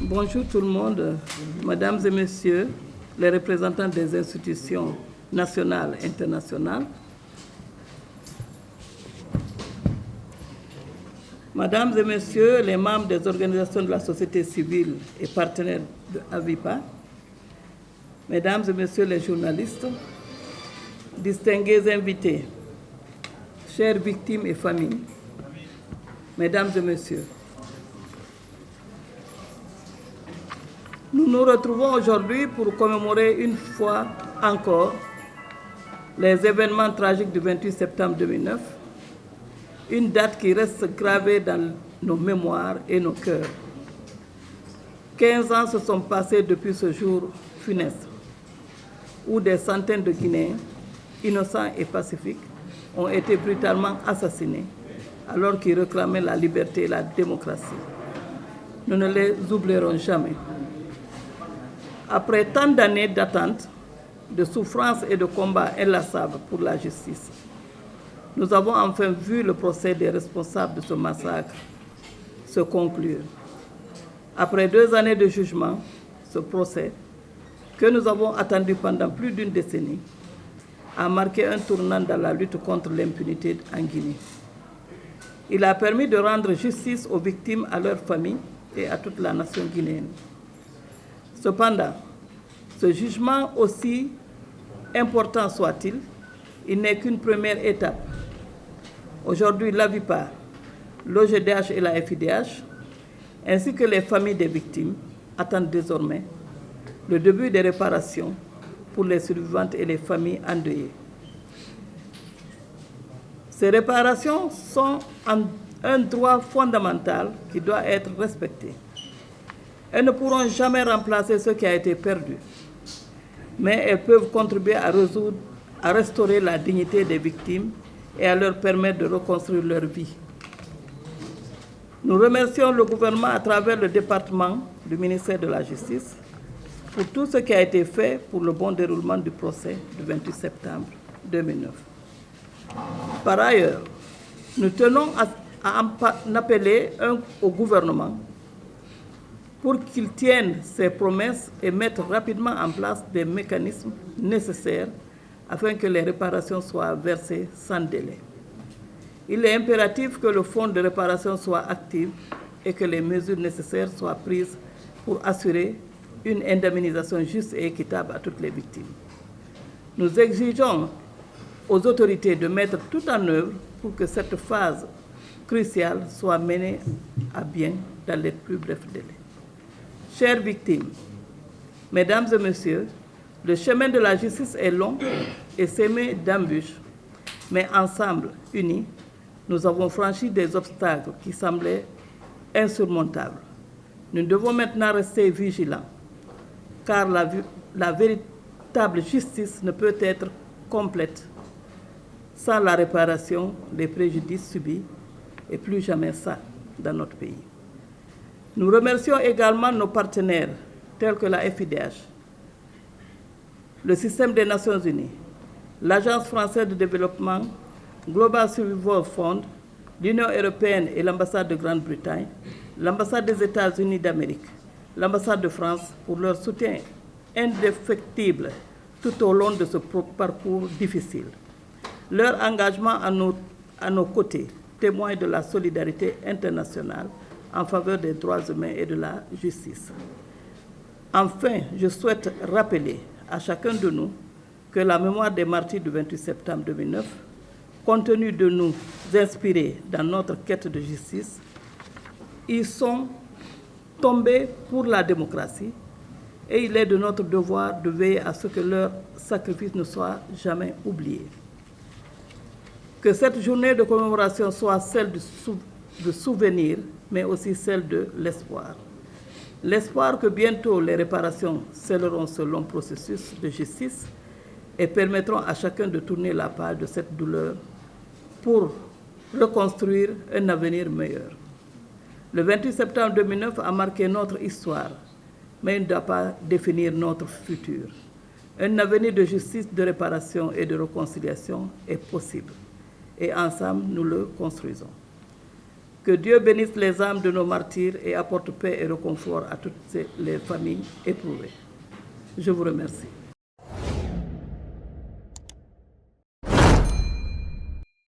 Bonjour tout le monde, mesdames et messieurs, les représentants des institutions nationales et internationales. Mesdames et messieurs, les membres des organisations de la société civile et partenaires de AVIPA, mesdames et messieurs les journalistes, distingués invités, chères victimes et familles, mesdames et messieurs, nous nous retrouvons aujourd'hui pour commémorer une fois encore les événements tragiques du 28 septembre 2009, une date qui reste gravée dans nos mémoires et nos cœurs. 15 ans se sont passés depuis ce jour funeste, où des centaines de Guinéens, innocents et pacifiques, ont été brutalement assassinés alors qu'ils réclamaient la liberté et la démocratie. Nous ne les oublierons jamais. Après tant d'années d'attente, de souffrance et de combats inlassables pour la justice, nous avons enfin vu le procès des responsables de ce massacre se conclure. Après 2 années de jugement, ce procès, que nous avons attendu pendant plus d'une décennie, a marqué un tournant dans la lutte contre l'impunité en Guinée. Il a permis de rendre justice aux victimes, à leurs familles et à toute la nation guinéenne. Cependant, ce jugement, aussi important soit-il, il n'est qu'une première étape. Aujourd'hui, l'AVIPA, l'OGDH et la FIDH, ainsi que les familles des victimes, attendent désormais le début des réparations pour les survivantes et les familles endeuillées. Ces réparations sont un droit fondamental qui doit être respecté. Elles ne pourront jamais remplacer ce qui a été perdu, mais elles peuvent contribuer à restaurer la dignité des victimes et à leur permettre de reconstruire leur vie. Nous remercions le gouvernement à travers le département du ministère de la Justice pour tout ce qui a été fait pour le bon déroulement du procès du 28 septembre 2009. Par ailleurs, nous tenons à en appeler au gouvernement pour qu'il tienne ses promesses et mette rapidement en place des mécanismes nécessaires afin que les réparations soient versées sans délai. Il est impératif que le fonds de réparation soit actif et que les mesures nécessaires soient prises pour assurer une indemnisation juste et équitable à toutes les victimes. Nous exigeons aux autorités de mettre tout en œuvre pour que cette phase cruciale soit menée à bien dans les plus brefs délais. Chères victimes, mesdames et messieurs, le chemin de la justice est long et semé d'embûches, mais ensemble, unis, nous avons franchi des obstacles qui semblaient insurmontables. Nous devons maintenant rester vigilants, car la véritable justice ne peut être complète sans la réparation des préjudices subis, et plus jamais ça dans notre pays. Nous remercions également nos partenaires, tels que la FIDH, le système des Nations Unies, l'Agence française de développement, Global Survival Fund, l'Union européenne et l'ambassade de Grande-Bretagne, l'ambassade des États-Unis d'Amérique, l'ambassade de France pour leur soutien indéfectible tout au long de ce parcours difficile. Leur engagement à nos côtés témoigne de la solidarité internationale en faveur des droits humains et de la justice. Enfin, je souhaite rappeler à chacun de nous que la mémoire des martyrs du 28 septembre 2009 continue de nous inspirer dans notre quête de justice. Ils sont tombés pour la démocratie et il est de notre devoir de veiller à ce que leur sacrifice ne soit jamais oublié. Que cette journée de commémoration soit celle de souvenir, mais aussi celle de l'espoir. L'espoir que bientôt les réparations scelleront ce long processus de justice et permettront à chacun de tourner la page de cette douleur pour reconstruire un avenir meilleur. Le 28 septembre 2009 a marqué notre histoire, mais il ne doit pas définir notre futur. Un avenir de justice, de réparation et de réconciliation est possible, et ensemble nous le construisons. Que Dieu bénisse les âmes de nos martyrs et apporte paix et réconfort à toutes les familles éprouvées. Je vous remercie.